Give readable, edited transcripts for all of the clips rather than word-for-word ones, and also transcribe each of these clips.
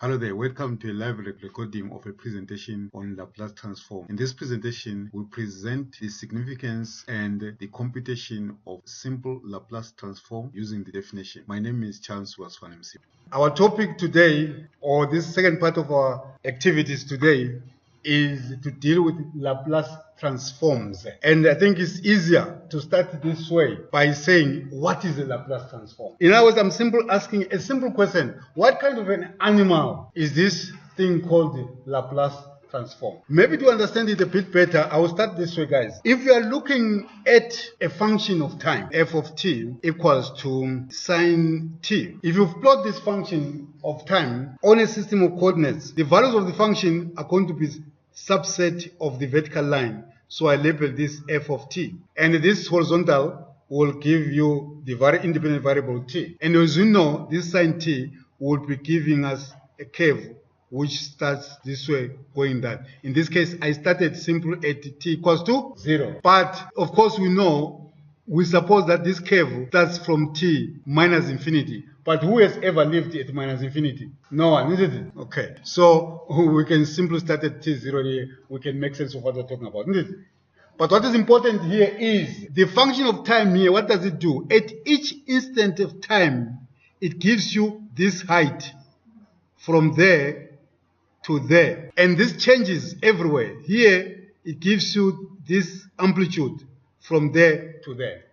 Hello there, welcome to a live recording of a presentation on Laplace transform. In this presentation, we present the significance and the computation of simple Laplace transform using the definition. My name is Charles Waswanemsi. Our topic today, or this second part of our activities today, is to deal with Laplace transforms. And I think it's easier to start this way by saying, what is a Laplace transform? In other words, I'm asking a simple question. What kind of an animal is this thing called Laplace transform? Maybe to understand it a bit better, I will start this way, guys. If you are looking at a function of time, f of t equals to sine t. If you plot this function of time on a system of coordinates, the values of the function are going to be subset of the vertical line. So I label this f of t. And this horizontal will give you the independent variable t. And as you know, this sine t will be giving us a curve which starts this way, going that. In this case, I started simple at t equals to 0. But of course, we suppose that this curve starts from t minus infinity. But who has ever lived at minus infinity? No one, isn't it? Okay. So we can simply start at t0 here. We can make sense of what we're talking about, isn't it? But what is important here is the function of time here. What does it do? At each instant of time, it gives you this height from there to there. And this changes everywhere. Here, it gives you this amplitude from there to there.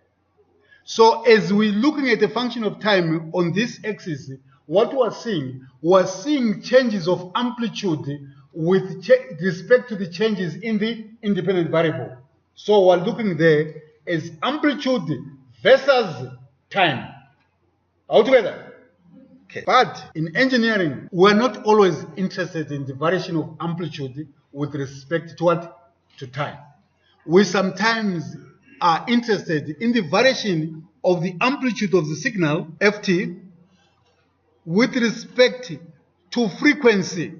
So as we're looking at the function of time on this axis, what we're seeing changes of amplitude with respect to the changes in the independent variable. So we're looking there as amplitude versus time. All together? Okay. But in engineering, we're not always interested in the variation of amplitude with respect to what? To time. We sometimes are interested in the variation of the amplitude of the signal, ft, with respect to frequency.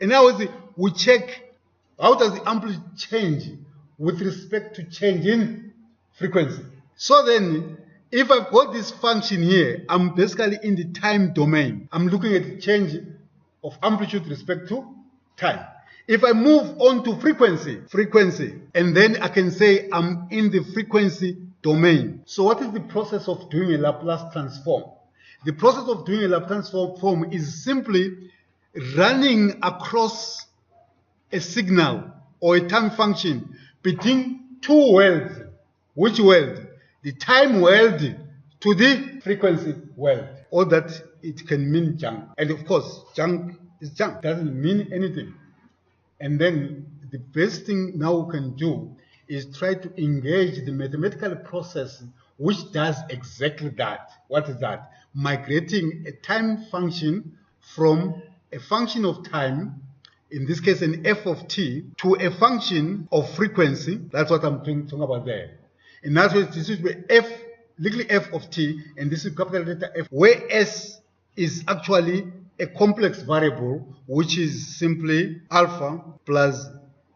In other words, we check how does the amplitude change with respect to change in frequency. So then, if I've got this function here, I'm basically in the time domain. I'm looking at the change of amplitude with respect to time. If I move on to frequency, and then I can say I'm in the frequency domain. So what is the process of doing a Laplace transform? The process of doing a Laplace transform is simply running across a signal or a time function between two worlds. Which world? The time world to the frequency world. Or that it can mean junk. And of course, junk is junk. Doesn't mean anything. And then the best thing now we can do is try to engage the mathematical process which does exactly that. What is that? Migrating a time function from a function of time, in this case an f of t, to a function of frequency. That's what I'm talking about there. In that way, this is little f of t, and this is capital letter F, where s is actually a complex variable, which is simply alpha plus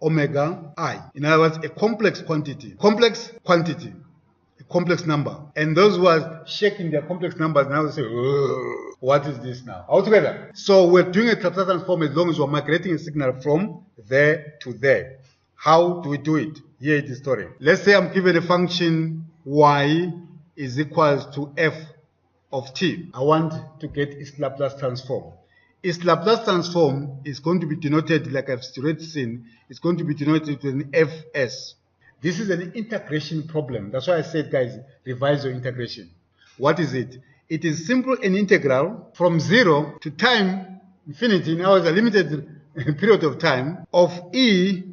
omega I. In other words, a complex quantity, a complex number. And those who are shaking their complex numbers now say, what is this now? Altogether. So we're doing a Laplace transform as long as we're migrating a signal from there to there. How do we do it? Here is the story. Let's say I'm given a function y is equals to f of t. I want to get its Laplace transform. Its Laplace transform is going to be denoted, like I've already seen, it's going to be denoted with an fs. This is an integration problem. That's why I said, guys, revise your integration. What is it? It is simple an integral from 0 to time infinity, now is a limited period of time, of e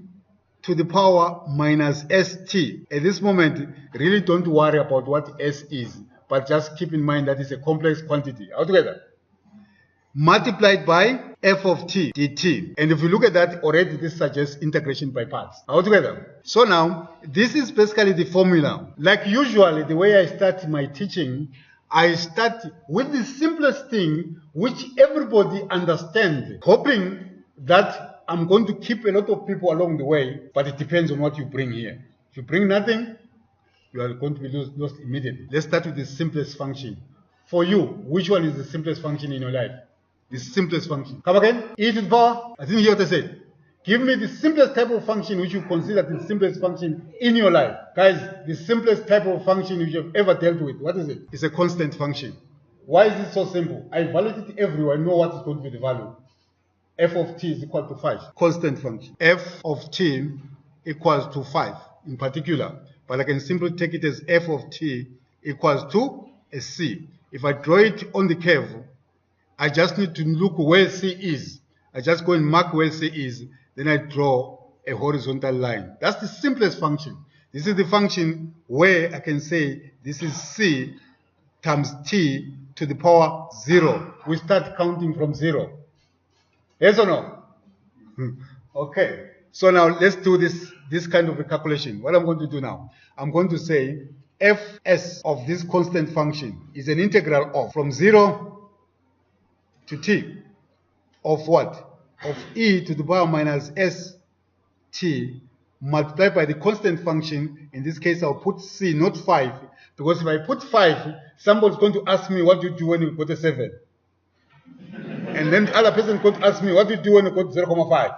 to the power minus st. At this moment, really don't worry about what s is, but just keep in mind that it's a complex quantity. Altogether, multiplied by f of t dt. And if you look at that, already this suggests integration by parts. Altogether. So now, this is basically the formula. Like usually, the way I start my teaching, I start with the simplest thing which everybody understands, hoping that I'm going to keep a lot of people along the way, but it depends on what you bring here. If you bring nothing, you are going to be lost immediately. Let's start with the simplest function. For you, which one is the simplest function in your life? the simplest function. Come again? E to the power? I didn't hear what I said. Give me the simplest type of function which you consider the simplest function in your life. Guys, the simplest type of function which you've ever dealt with, what is it? It's a constant function. Why is it so simple? I evaluate it everywhere. I know what is going to be the value. F of t is equal to 5. Constant function. F of t equals to 5 in particular. But I can simply take it as f of t equals to a c. If I draw it on the curve, I just need to look where c is. I just go and mark where c is. Then I draw a horizontal line. That's the simplest function. This is the function where I can say this is c times t to the power 0. We start counting from 0. Yes or no? Okay. So now let's do this kind of a calculation. What I'm going to do now, I'm going to say fs of this constant function is an integral of from 0 to t of what? Of e to the power minus st multiplied by the constant function. In this case, I'll put c, not 5, because if I put 5, somebody's going to ask me what do you do when you put a 7. And then the other person is going to ask me what do you do when you put 0.5.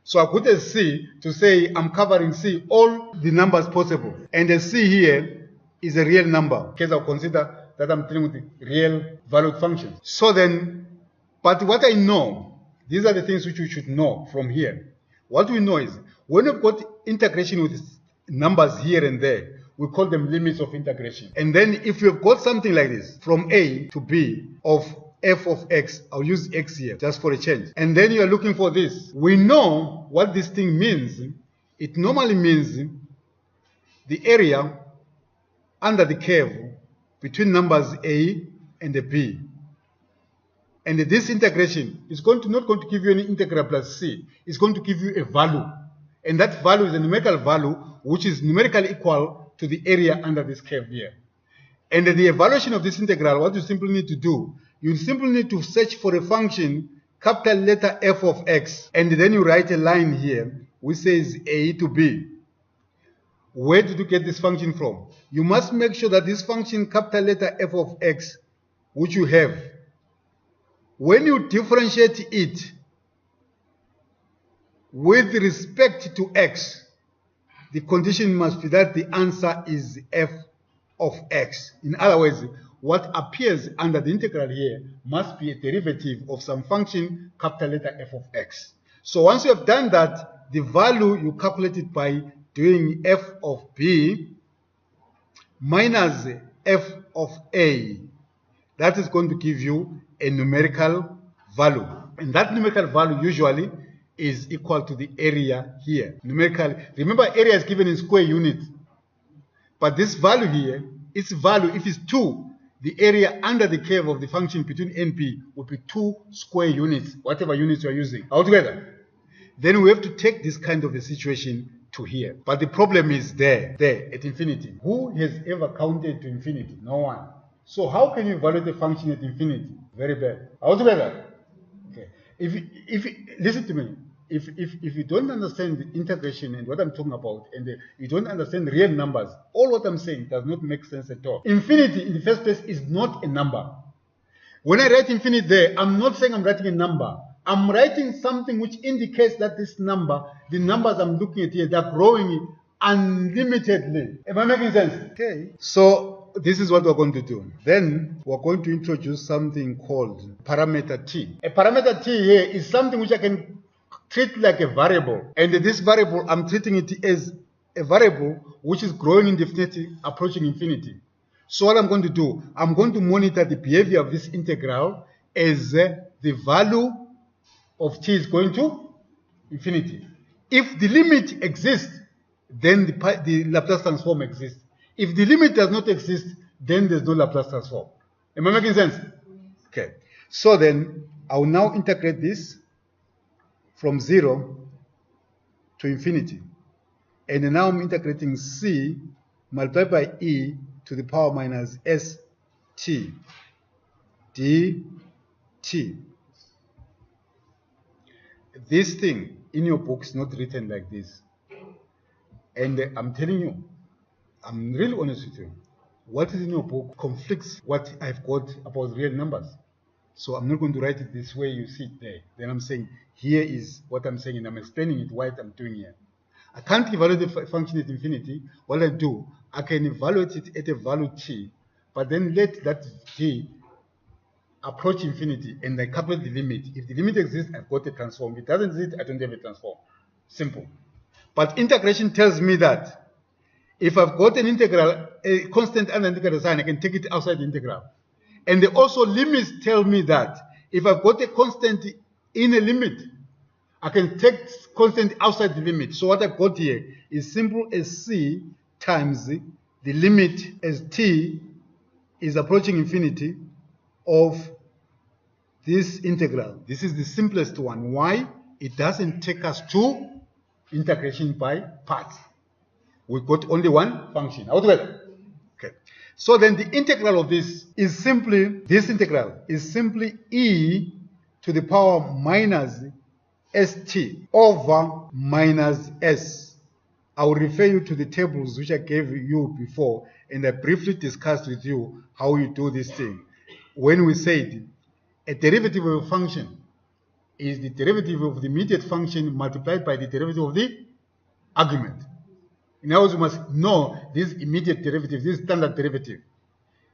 So I put a c to say I'm covering c, all the numbers possible. And the c here is a real number, because I'll consider that I'm dealing with the real valued function. So then, but what I know, these are the things which you should know from here. What we know is, when we've got integration with numbers here and there, we call them limits of integration. And then if you've got something like this, from a to b of f of x, I'll use x here, just for a change. And then you're looking for this. We know what this thing means. It normally means the area under the curve between numbers a and the b. And this integration is not going to give you any integral plus c. It's going to give you a value. And that value is a numerical value which is numerically equal to the area under this curve here. And the evaluation of this integral, what you simply need to do, you simply need to search for a function, capital letter f of x, and then you write a line here which says a to b. Where did you get this function from? You must make sure that this function, capital letter f of x, which you have, when you differentiate it with respect to x, the condition must be that the answer is f of x. In other words, what appears under the integral here must be a derivative of some function, capital letter f of x. So once you have done that, the value you calculate it by doing f of b minus f of a. That is going to give you a numerical value. And that numerical value usually is equal to the area here. Numerical, remember area is given in square units. But this value here, its value, if it's 2, the area under the curve of the function between a and b would be 2 square units, whatever units you are using. Altogether. Then we have to take this kind of a situation to here. But the problem is there at infinity. Who has ever counted to infinity? No one. So how can you evaluate a function at infinity? Very bad. Altogether. Okay. Listen to me. If you don't understand the integration and what I'm talking about, and you don't understand real numbers, all what I'm saying does not make sense at all. Infinity, in the first place, is not a number. When I write infinity there, I'm not saying I'm writing a number. I'm writing something which indicates that this number, the numbers I'm looking at here, they're growing unlimitedly. Am I making sense? Okay. So this is what we're going to do. Then we're going to introduce something called parameter t. A parameter t here is something which I can treat like a variable. And this variable, I'm treating it as a variable which is growing indefinitely, approaching infinity. So what I'm going to do, I'm going to monitor the behavior of this integral as the value of t is going to infinity. If the limit exists, then the Laplace transform exists. If the limit does not exist, then there's no Laplace transform. Am I making sense? Okay. So then, I will now integrate this from 0 to infinity. And now I'm integrating c multiplied by e to the power minus st dt. This thing in your book is not written like this. And I'm telling you, I'm really honest with you, what is in your book conflicts what I've got about real numbers. So I'm not going to write it this way you see it there. Then I'm saying here is what I'm saying, and I'm explaining it what I'm doing here. I can't evaluate the function at infinity. What I do, I can evaluate it at a value t, but then let that t approach infinity, and I calculate the limit. If the limit exists, I've got a transform. If it doesn't exist, I don't have a transform. Simple. But integration tells me that if I've got an integral, a constant and an integral sign, I can take it outside the integral. And also limits tell me that if I've got a constant in a limit, I can take constant outside the limit. So what I've got here is simple as c times the limit as t is approaching infinity of this integral. This is the simplest one. Why? It doesn't take us to integration by parts. We've got only one function. Altogether. Okay. So then the integral of this is simply, e to the power minus st over minus s. I will refer you to the tables which I gave you before, and I briefly discussed with you how you do this thing. When we said a derivative of a function is the derivative of the immediate function multiplied by the derivative of the argument. In other words, you must know this immediate derivative, this standard derivative.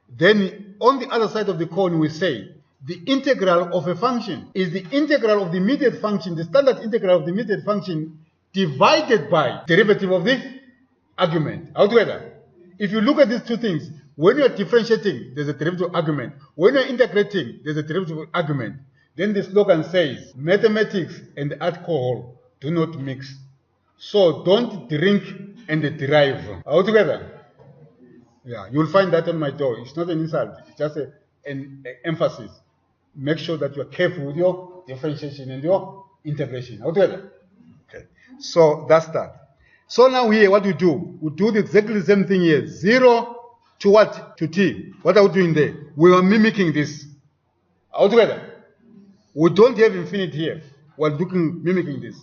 Then on the other side of the coin, we say the integral of a function is the integral of the immediate function, the standard integral of the immediate function divided by derivative of the argument. Altogether, if you look at these two things, when you're differentiating, there's a derivative of argument. When you're integrating, there's a derivative of argument. Then the slogan says, mathematics and alcohol do not mix. So don't drink and derive. Altogether. Yeah, you'll find that on my door. It's not an insult, it's just an emphasis. Make sure that you're careful with your differentiation and your integration. Altogether. Okay. So that's that. So now here, what we do exactly the same thing here. 0 to what? To t. What are we doing there? We are mimicking this. Altogether. We don't have infinity here. We're mimicking this.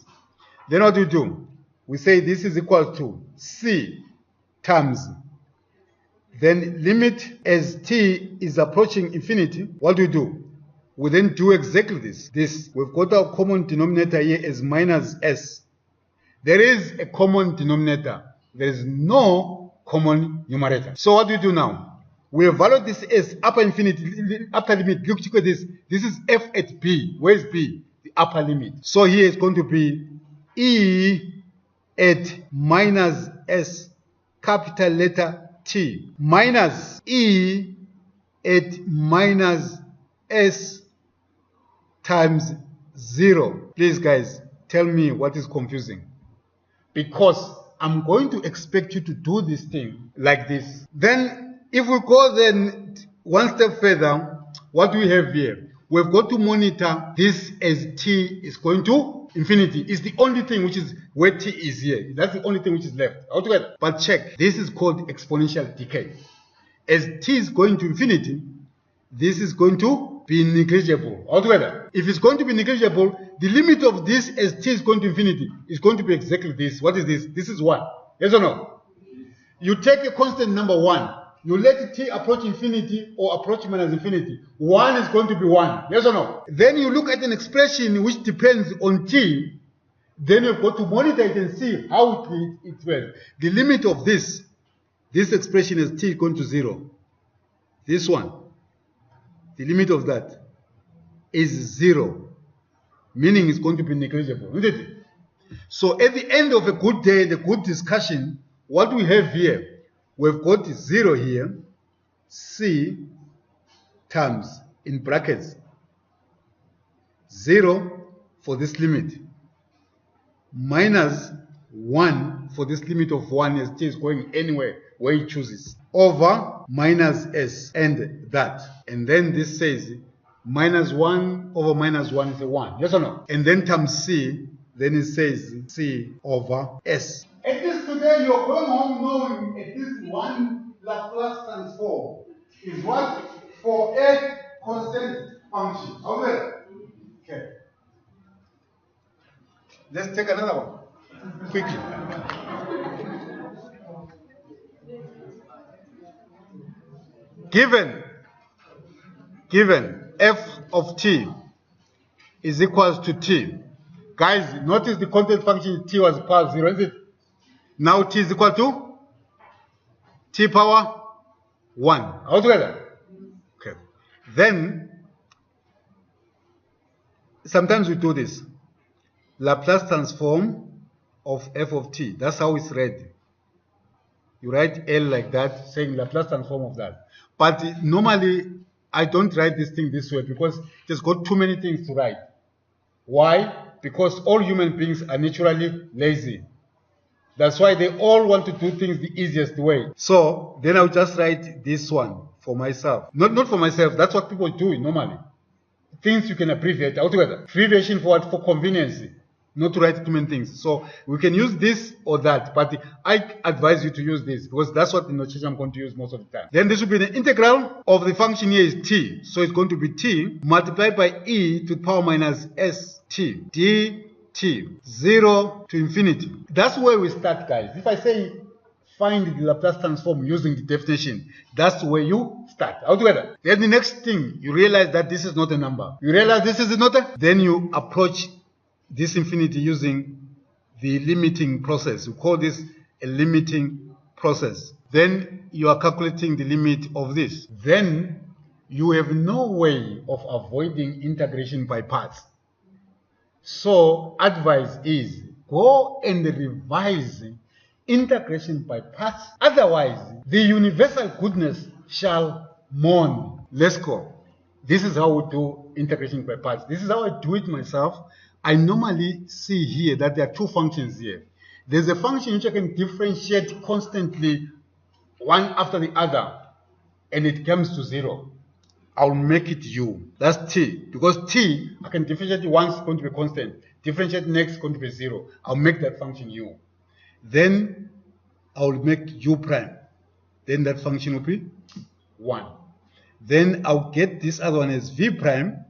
Then what do? We say this is equal to c times. Then limit as t is approaching infinity. What do? We then do exactly this. We've got our common denominator here as minus s. There is a common denominator. There is no common numerator. So what do now? We evaluate this as upper infinity, upper limit. Look at this. This is f at b. Where is b? The upper limit. So here it's going to be e at minus s, capital letter T, minus e at minus s times 0. Please, guys, tell me what is confusing. Because I'm going to expect you to do this thing like this. Then, if we go then one step further, what do we have here? We've got to monitor this as t is going to infinity. It's the only thing which is where t is here. That's the only thing which is left altogether. But check, this is called exponential decay. As t is going to infinity, this is going to be negligible altogether. If it's going to be negligible, the limit of this as t is going to infinity is going to be exactly this. What is this? This is 1. Yes or no? You take a constant number 1. You let t approach infinity or approach minus infinity. 1 is going to be 1. Yes or no? Then you look at an expression which depends on t. Then you've got to monitor it and see how it works. The limit of this expression is t going to 0. This one, the limit of that is 0. Meaning it's going to be negligible, isn't it? So at the end of a good day and a good discussion, what we have here, we've got 0 here, c times, in brackets, 0 for this limit, minus 1 for this limit of 1 as t is going anywhere where it chooses, over minus s and that. And then this says minus 1 over minus 1 is a 1. Yes or no? And then times c, then it says c over s. At least today you're going home knowing at least one Laplace transform is what? For a constant function. Okay. Let's take another one. Quickly. Given f of t is equals to t. Guys, notice the constant function t was power 0, isn't it? Now t is equal to t power 1. All together? Okay. Then, sometimes we do this. Laplace transform of f of t. That's how it's read. You write L like that, saying Laplace transform of that. But normally, I don't write this thing this way because just got too many things to write. Why? Because all human beings are naturally lazy. That's why they all want to do things the easiest way. So then I'll just write this one for myself. Not for myself. That's what people do normally. Things you can abbreviate altogether. Abbreviation for what? For convenience. Not to write too many things. So we can use this or that, but I advise you to use this because that's what the notation I'm going to use most of the time. Then this will be the integral of the function here is t. So it's going to be t multiplied by e to the power minus st dt 0 to infinity. That's where we start, guys. If I say find the Laplace transform using the definition, that's where you start. Altogether. Then the next thing, you realize that this is not a number. You realize this is not a, then you approach this infinity using the limiting process. We call this a limiting process. Then you are calculating the limit of this. Then you have no way of avoiding integration by parts. So advice is go and revise integration by parts. Otherwise, the universal goodness shall mourn. Let's go. This is how we do integration by parts. This is how I do it myself. I normally see here that there are two functions here. There's a function which I can differentiate constantly one after the other, and it comes to 0. I'll make it u. That's t. Because t, I can differentiate once, it's going to be constant. Differentiate next, going to be 0. I'll make that function u. Then I'll make u prime. Then that function will be 1. Then I'll get this other one as v prime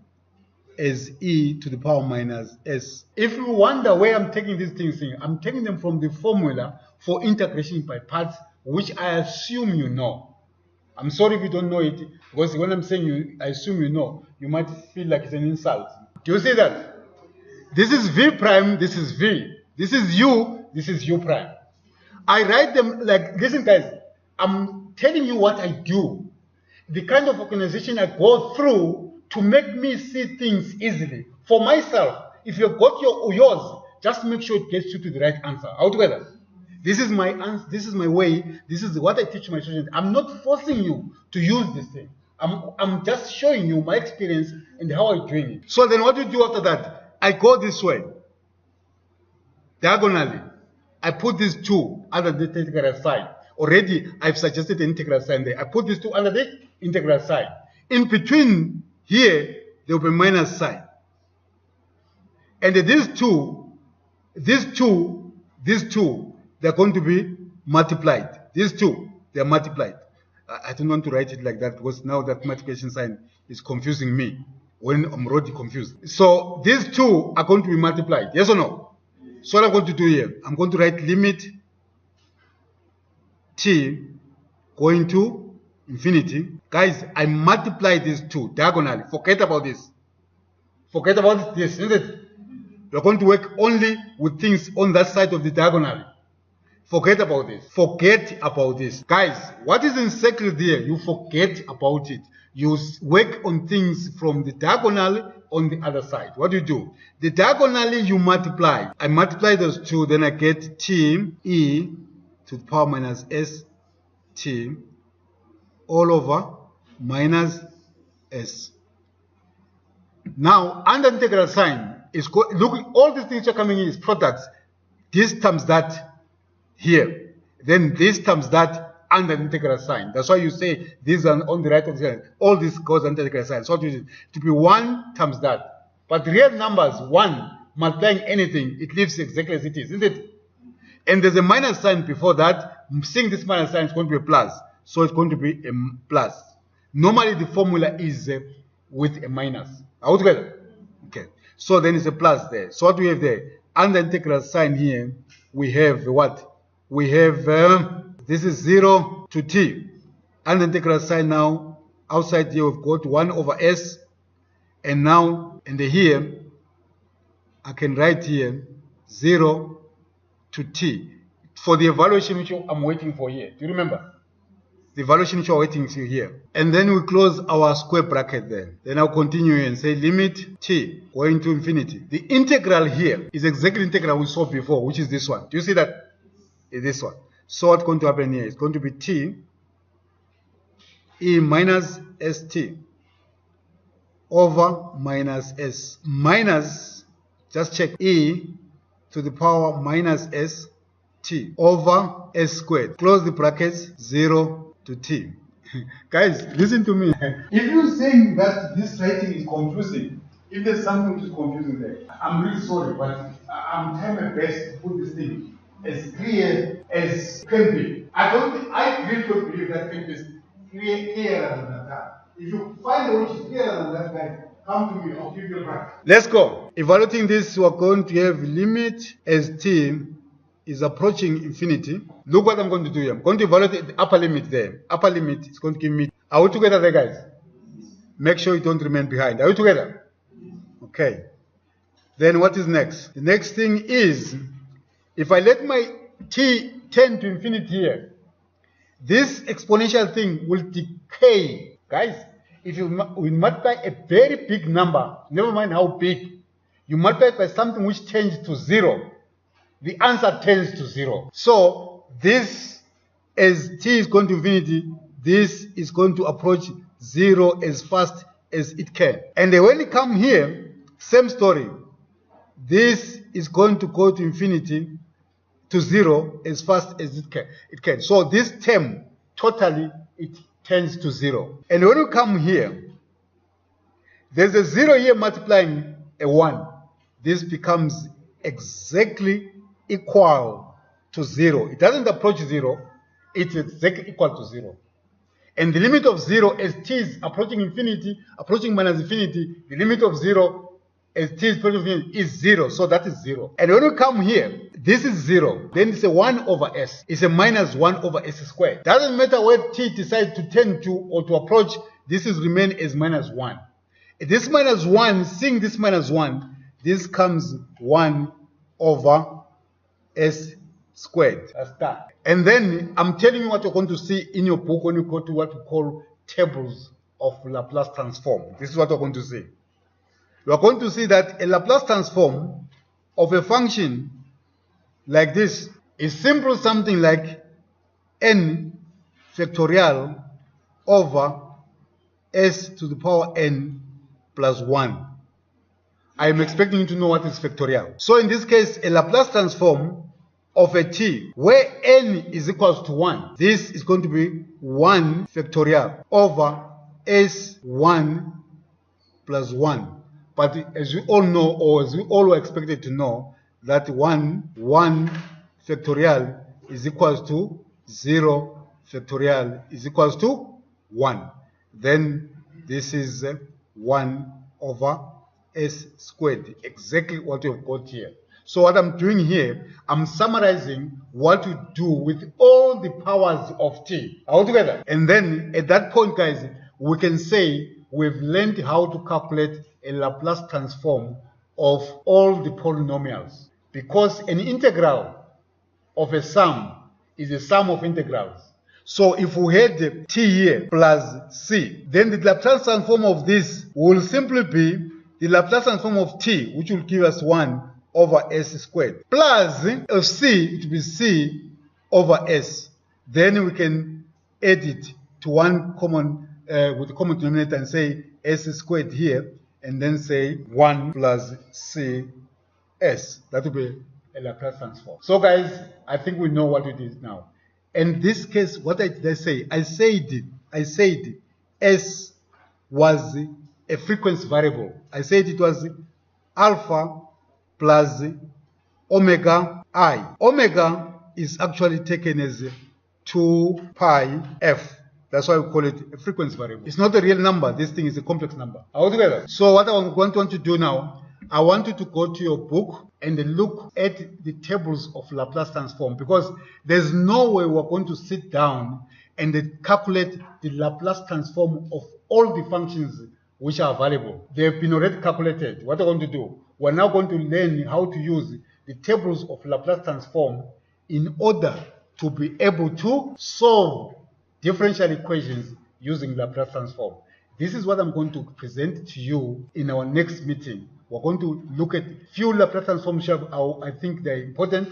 as e to the power minus s. If you wonder where I'm taking these things in, I'm taking them from the formula for integration by parts, which I assume you know. I'm sorry if you don't know it, because when I'm saying I assume you know, you might feel like it's an insult. Do you see that? This is v prime, this is v. This is u, this is u prime. I write them like, listen guys, I'm telling you what I do. The kind of organization I go through to make me see things easily. For myself, if you've got yours, just make sure it gets you to the right answer. Altogether. This is my answer, this is my way, this is what I teach my students. I'm not forcing you to use this thing. I'm just showing you my experience and how I'm doing it. So then what do you do after that? I go this way. Diagonally. I put these two under the integral sign. Already, I've suggested the integral sign there. I put these two under the integral sign. In between here, there will be minus sign. And these two, they're going to be multiplied. These two, they're multiplied. I don't want to write it like that because now that multiplication sign is confusing me when I'm already confused. So these two are going to be multiplied. Yes or no? So what I'm going to do here, I'm going to write limit t going to infinity. Guys, I multiply these two diagonally. Forget about this. Forget about this, isn't it? You're going to work only with things on that side of the diagonally. Forget about this. Forget about this. Guys, what is encircled there, you forget about it. You work on things from the diagonal on the other side. What do you do? The diagonally you multiply. I multiply those two, then I get t e to the power minus s t all over minus s. Now, under integral sign, look, all these things are coming in is products. This times that here. Then this times that under the integral sign. That's why you say these are on the right of the sign. All this goes under the integral sign. So it to be 1 times that. But real numbers, 1 multiplying anything, it leaves exactly as it is, isn't it? And there's a minus sign before that. Seeing this minus sign is going to be a plus. So it's going to be a plus. Normally the formula is with a minus. All together? Okay. So then it's a plus there. So what do we have there? Under integral sign here, we have what? We have, this is 0 to t. Under integral sign now, outside here we've got 1 over s. And now, and here, I can write here 0 to t for the evaluation which I'm waiting for here. Do you remember? The evaluation which we're waiting to here. And then we close our square bracket there. Then I'll continue and say limit t going to infinity. The integral here is exactly the integral we saw before, which is this one. Do you see that? Is this one. So what's going to happen here is going to be t e minus st over minus s minus, just check, e to the power minus s t over s squared. Close the brackets, 0 to t. Guys, listen to me. If you're saying that this writing is confusing, if there's something which is confusing there, I'm really sorry, but I'm trying my best to put this thing as clear as can be. I really don't believe that can be clearer than that. If you find a which is clearer than that, guys, come to me, I'll give you a break. Let's go. Evaluating this, we're going to have limit as t is approaching infinity. Look what I'm going to do here. I'm going to evaluate the upper limit there. Upper limit is going to give me. Are we together there, guys? Make sure you don't remain behind. Are we together? Okay. Then what is next? The next thing is, if I let my t tend to infinity here, this exponential thing will decay. Guys, if we multiply a very big number, never mind how big, you multiply it by something which tends to 0, the answer tends to 0. So this, as t is going to infinity, this is going to approach 0 as fast as it can. And then when you come here, same story. This is going to go to infinity, to 0 as fast as it can. So this term, totally, it tends to 0. And when you come here, there's a 0 here multiplying a 1. This becomes exactly equal to 0. It doesn't approach 0. It's exactly equal to 0. And the limit of 0 as t is approaching infinity, approaching minus infinity, the limit of 0 as t is approaching infinity is 0. So that is 0. And when we come here, this is 0. Then it's a 1 over s. It's a minus 1 over s squared. Doesn't matter where t decides to tend to or to approach, this is remain as minus 1. This minus 1, seeing this minus 1, this comes 1 over s squared. That's that. And then I'm telling you what you're going to see in your book when you go to what we call tables of Laplace transform. This is what you're going to see. You are going to see that a Laplace transform of a function like this is simple something like n factorial over s to the power n plus 1. I am expecting you to know what is factorial. So in this case, a Laplace transform of a t where n is equals to 1. This is going to be 1 factorial over s1 plus 1. But as you all know, or as we all were expected to know, that 1 factorial is equals to 0 factorial is equals to 1. Then this is 1 over s squared, exactly what you've got here. So what I'm doing here, I'm summarizing what we do with all the powers of t all together. And then at that point, guys, we can say we've learned how to calculate a Laplace transform of all the polynomials. Because an integral of a sum is a sum of integrals. So if we had t here plus c, then the Laplace transform of this will simply be the Laplace transform of t, which will give us 1 over s squared, plus of c, it will be c over s. Then we can add it to one common, with the common denominator and say s squared here, and then say 1 plus c s. That will be a Laplace transform. So guys, I think we know what it is now. In this case, what did I say? I said s was a frequency variable. I said it was alpha plus omega I. Omega is actually taken as 2 pi f. That's why we call it a frequency variable. It's not a real number. This thing is a complex number. All together. So what I want to do now, I want you to go to your book and look at the tables of Laplace transform, because there's no way we're going to sit down and calculate the Laplace transform of all the functions which are available. They have been already calculated. What we're going to do, we're now going to learn how to use the tables of Laplace transform in order to be able to solve differential equations using Laplace transform. This is what I'm going to present to you in our next meeting. We're going to look at few Laplace transforms I think they're important,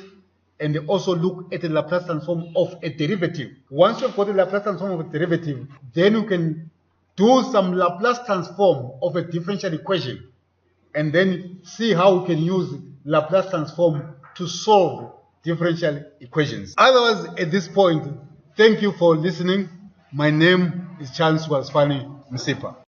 and also look at the Laplace transform of a derivative. Once you've got the Laplace transform of a derivative, then you can do some Laplace transform of a differential equation, and then see how we can use Laplace transform to solve differential equations. Otherwise, at this point, thank you for listening. My name is Charles Walsfani Msipa.